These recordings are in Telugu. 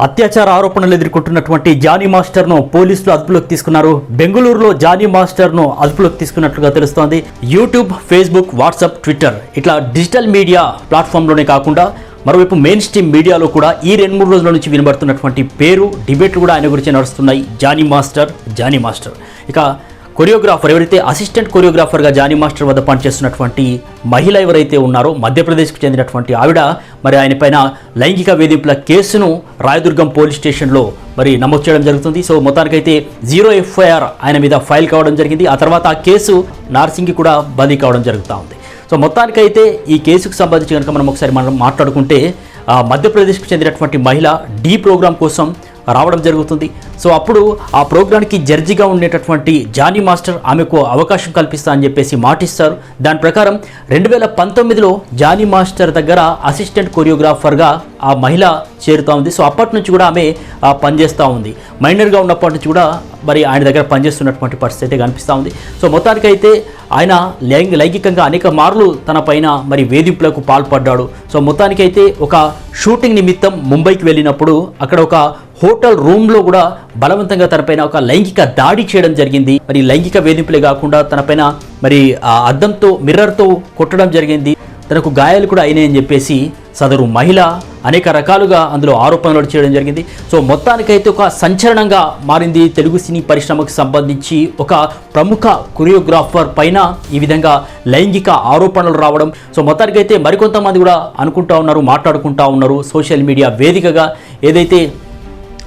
అత్యాచార ఆరోపణలు ఎదుర్కొంటున్నటువంటి జానీ మాస్టర్ను పోలీసులు అదుపులోకి తీసుకున్నారు. బెంగళూరులో జానీ మాస్టర్ను అదుపులోకి తీసుకున్నట్లుగా తెలుస్తోంది. యూట్యూబ్, ఫేస్బుక్, వాట్సాప్, ట్విట్టర్ ఇట్లా డిజిటల్ మీడియా ప్లాట్ఫామ్లోనే కాకుండా మరోవైపు మెయిన్ స్ట్రీమ్ మీడియాలో కూడా ఈ 2-3 రోజుల నుంచి వినబడుతున్నటువంటి పేరు, డిబేట్లు కూడా ఆయన గురించి నడుస్తున్నాయి. జానీ మాస్టర్ ఇక కొరియోగ్రాఫర్ ఎవరైతే అసిస్టెంట్ కొరియోగ్రాఫర్గా జానీ మాస్టర్ వద్ద పనిచేస్తున్నటువంటి మహిళ ఎవరైతే ఉన్నారో మధ్యప్రదేశ్కు చెందినటువంటి ఆవిడ మరి ఆయన పైన లైంగిక వేధింపుల కేసును రాయదుర్గం పోలీస్ స్టేషన్లో మరి నమోదు చేయడం జరుగుతుంది. సో మొత్తానికైతే 0 FIR ఆయన మీద ఫైల్ కావడం జరిగింది. ఆ తర్వాత ఆ కేసు నార్సింగ్కి కూడా బదిలీ కావడం జరుగుతూ ఉంది. సో మొత్తానికైతే ఈ కేసుకు సంబంధించి కనుక మనం ఒకసారి మాట్లాడుకుంటే మధ్యప్రదేశ్కు చెందినటువంటి మహిళ డి ప్రోగ్రాం కోసం రావడం జరుగుతుంది. సో అప్పుడు ఆ ప్రోగ్రాంకి జడ్జిగా ఉండేటటువంటి జానీ మాస్టర్ ఆమెకు అవకాశం కల్పిస్తా అని చెప్పేసి మాటిస్తారు. దాని ప్రకారం 2019లో జానీ మాస్టర్ దగ్గర అసిస్టెంట్ కొరియోగ్రాఫర్గా ఆ మహిళ చేరుతూ ఉంది. సో అప్పటి నుంచి కూడా ఆమె పనిచేస్తూ ఉంది. మైనర్గా ఉన్నప్పటి నుంచి కూడా మరి ఆయన దగ్గర పనిచేస్తున్నటువంటి పరిస్థితి అయితే కనిపిస్తూ ఉంది. సో మొత్తానికైతే ఆయన లైంగికంగా అనేక మార్లు తన పైన మరి వేధింపులకు పాల్పడ్డాడు. సో మొత్తానికైతే ఒక షూటింగ్ నిమిత్తం ముంబైకి వెళ్ళినప్పుడు అక్కడ ఒక హోటల్ రూమ్లో కూడా బలవంతంగా తనపైన ఒక లైంగిక దాడి చేయడం జరిగింది. మరి లైంగిక వేధింపులే కాకుండా తనపైన మరి అద్దంతో మిర్రర్తో కొట్టడం జరిగింది. తనకు గాయాలు కూడా అయినాయని చెప్పేసి సదరు మహిళ అనేక రకాలుగా అందులో ఆరోపణలు చేయడం జరిగింది. సో మొత్తానికైతే ఒక సంచలనంగా మారింది తెలుగు సినీ పరిశ్రమకు సంబంధించి. ఒక ప్రముఖ కొరియోగ్రాఫర్ పైన ఈ విధంగా లైంగిక ఆరోపణలు రావడం. సో మొత్తానికైతే మరికొంతమంది కూడా అనుకుంటా ఉన్నారు, మాట్లాడుకుంటా ఉన్నారు సోషల్ మీడియా వేదికగా. ఏదైతే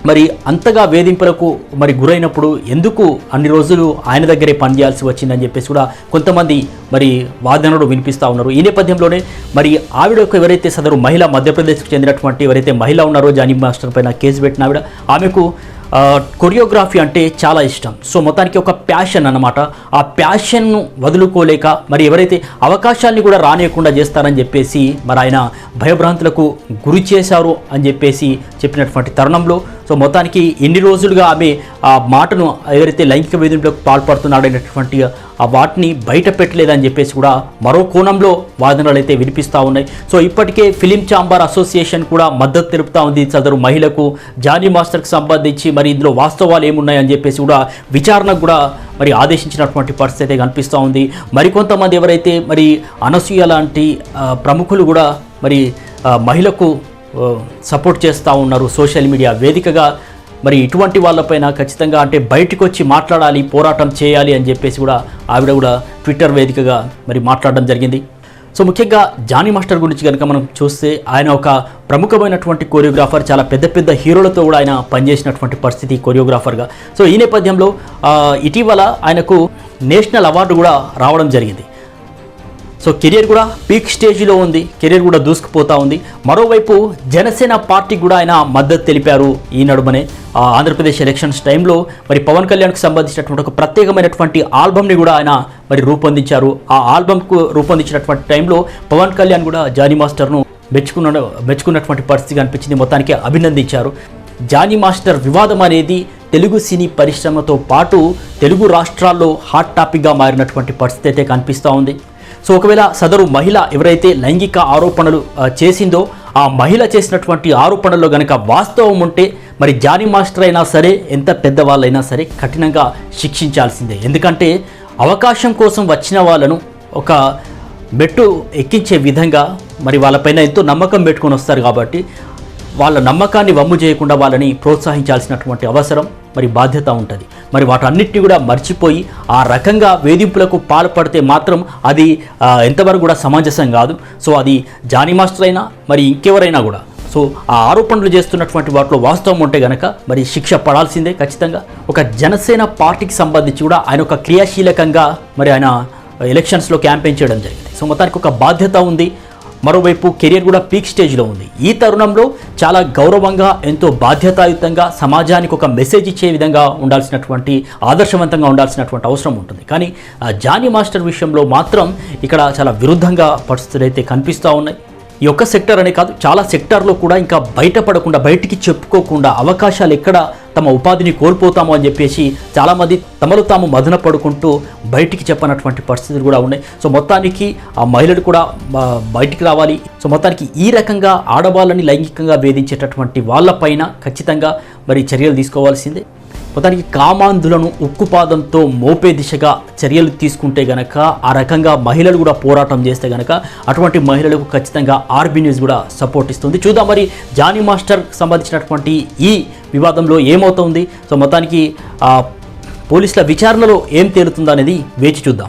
మరి అంతగా వేధింపులకు మరి గురైనప్పుడు ఎందుకు అన్ని రోజులు ఆయన దగ్గరే పనిచేయాల్సి వచ్చిందని చెప్పేసి కూడా కొంతమంది మరి వాదనలు వినిపిస్తూ ఉన్నారు. ఈ నేపథ్యంలోనే మరి ఆవిడకు ఎవరైతే సదరు మహిళ మధ్యప్రదేశ్కు చెందినటువంటి ఎవరైతే మహిళ ఉన్నారో జానీ మాస్టర్ పైన కేసు పెట్టిన ఆవిడ, ఆమెకు కొరియోగ్రఫీ అంటే చాలా ఇష్టం. సో మొత్తానికి ఒక ప్యాషన్ అన్నమాట. ఆ ప్యాషన్ను వదులుకోలేక మరి ఎవరైతే అవకాశాన్ని కూడా రానియకుండా చేస్తారని చెప్పేసి మరి ఆయన భయభ్రాంతులకు గురి చేశారు అని చెప్పేసి చెప్పినటువంటి తరుణంలో సో మొత్తానికి ఎన్ని రోజులుగా ఆమె ఆ మాటను ఎవరైతే లైంగిక వేధింపులకు పాల్పడుతున్నాడనేటువంటి ఆ వాటిని బయట పెట్టలేదని చెప్పేసి కూడా మరో కోణంలో వాదనలు అయితే వినిపిస్తూ ఉన్నాయి. సో ఇప్పటికే ఫిలిం ఛాంబర్ అసోసియేషన్ కూడా మద్దతు తెలుపుతూ ఉంది సదరు మహిళకు. జానీ మాస్టర్కి సంబంధించి మరి ఇందులో వాస్తవాలు ఏమున్నాయని చెప్పేసి కూడా విచారణకు కూడా మరి ఆదేశించినటువంటి పరిస్థితి అయితే కనిపిస్తూ ఉంది. మరికొంతమంది ఎవరైతే మరి అనసూయ లాంటి ప్రముఖులు కూడా మరి మహిళకు సపోర్ట్ చేస్తూ ఉన్నారు సోషల్ మీడియా వేదికగా. మరి ఇటువంటి వాళ్ళపైన ఖచ్చితంగా అంటే బయటకు వచ్చి మాట్లాడాలి, పోరాటం చేయాలి అని చెప్పేసి కూడా ఆవిడ కూడా ట్విట్టర్ వేదికగా మరి మాట్లాడడం జరిగింది. సో ముఖ్యంగా జానీ మాస్టర్ గురించి కనుక మనం చూస్తే ఆయన ఒక ప్రముఖమైనటువంటి కొరియోగ్రాఫర్. చాలా పెద్ద పెద్ద హీరోలతో కూడా ఆయన పనిచేసినటువంటి పరిస్థితి కొరియోగ్రాఫర్గా. సో ఈ నేపథ్యంలో ఇటీవల ఆయనకు నేషనల్ అవార్డు కూడా రావడం జరిగింది. సో కెరియర్ కూడా పీక్ స్టేజ్లో ఉంది, కెరియర్ కూడా దూసుకుపోతూ ఉంది. మరోవైపు జనసేన పార్టీకి కూడా ఆయన మద్దతు తెలిపారు. ఈ నడుమనే ఆంధ్రప్రదేశ్ ఎలక్షన్స్ టైంలో మరి పవన్ కళ్యాణ్కి సంబంధించినటువంటి ఒక ప్రత్యేకమైనటువంటి ఆల్బమ్ని కూడా ఆయన మరి రూపొందించారు. ఆ ఆల్బమ్కు రూపొందించినటువంటి టైంలో పవన్ కళ్యాణ్ కూడా జానీ మాస్టర్ను మెచ్చుకున్నటువంటి పరిస్థితి కనిపించింది. మొత్తానికి అభినందించారు. జానీ మాస్టర్ వివాదం అనేది తెలుగు సినీ పరిశ్రమతో పాటు తెలుగు రాష్ట్రాల్లో హాట్ టాపిక్గా మారినటువంటి పరిస్థితి అయితే కనిపిస్తూ ఉంది. సో ఒకవేళ సదరు మహిళ ఎవరైతే లైంగిక ఆరోపణలు చేసిందో ఆ మహిళ చేసినటువంటి ఆరోపణల్లో కనుక వాస్తవం ఉంటే మరి జానీ మాస్టర్ అయినా సరే, ఎంత పెద్దవాళ్ళైనా సరే కఠినంగా శిక్షించాల్సిందే. ఎందుకంటే అవకాశం కోసం వచ్చిన వాళ్ళను ఒక మెట్టు ఎక్కించే విధంగా మరి వాళ్ళపైన ఎంతో నమ్మకం పెట్టుకొని వస్తారు కాబట్టి వాళ్ళ నమ్మకాన్ని వమ్ము చేయకుండా వాళ్ళని ప్రోత్సహించాల్సినటువంటి అవసరం మరి బాధ్యత ఉంటుంది. మరి వాటన్నిటిని కూడా మర్చిపోయి ఆ రకంగా వేధింపులకు పాల్పడితే మాత్రం అది ఎంతవరకు కూడా సమంజసం కాదు. సో అది జానీ మాస్టర్ అయినా మరి ఇంకెవరైనా కూడా సో ఆ ఆరోపణలు చేస్తున్నటువంటి వాటిలో వాస్తవం ఉంటే కనుక మరి శిక్ష పడాల్సిందే ఖచ్చితంగా. ఒక జనసేన పార్టీకి సంబంధించి కూడా ఆయన ఒక క్రియాశీలకంగా మరి ఆయన ఎలక్షన్స్లో క్యాంపెయిన్ చేయడం జరిగింది. సో మొత్తానికి ఒక బాధ్యత ఉంది. మరోవైపు కెరియర్ కూడా పీక్ స్టేజ్లో ఉంది. ఈ తరుణంలో చాలా గౌరవంగా, ఎంతో బాధ్యతాయుతంగా సమాజానికి ఒక మెసేజ్ ఇచ్చే విధంగా ఉండాల్సినటువంటి, ఆదర్శవంతంగా ఉండాల్సినటువంటి అవసరం ఉంటుంది. కానీ జానీ మాస్టర్ విషయంలో మాత్రం ఇక్కడ చాలా విరుద్ధంగా పరిస్థితులు అయితే కనిపిస్తూ ఉన్నాయి. ఈ ఒక్క సెక్టర్ అనే కాదు, చాలా సెక్టార్లో కూడా ఇంకా బయటపడకుండా, బయటికి చెప్పుకోకుండా అవకాశాలు ఎక్కడ తమ ఉపాధిని కోల్పోతామో అని చెప్పేసి చాలామంది తమలో తాము మదన పడుకుంటూ బయటికి చెప్పనటువంటి పరిస్థితులు కూడా ఉన్నాయి. సో మొత్తానికి ఆ మహిళలు కూడా బయటికి రావాలి. సో మొత్తానికి ఈ రకంగా ఆడవాళ్ళని లైంగికంగా వేధించేటటువంటి వాళ్ళపైన ఖచ్చితంగా మరి చర్యలు తీసుకోవాల్సిందే. మొత్తానికి కామాంధులను ఉక్కుపాదంతో మోపే దిశగా చర్యలు తీసుకుంటే గనక, ఆ రకంగా మహిళలు కూడా పోరాటం చేస్తే గనక అటువంటి మహిళలకు ఖచ్చితంగా ఆర్బీ న్యూస్ కూడా సపోర్ట్ ఇస్తుంది. చూద్దాం మరి జానీ మాస్టర్ సంబంధించినటువంటి ఈ వివాదంలో ఏమవుతుంది. సో మొత్తానికి పోలీసుల విచారణలో ఏం తేలుతుందో అనేది వేచి చూద్దాం.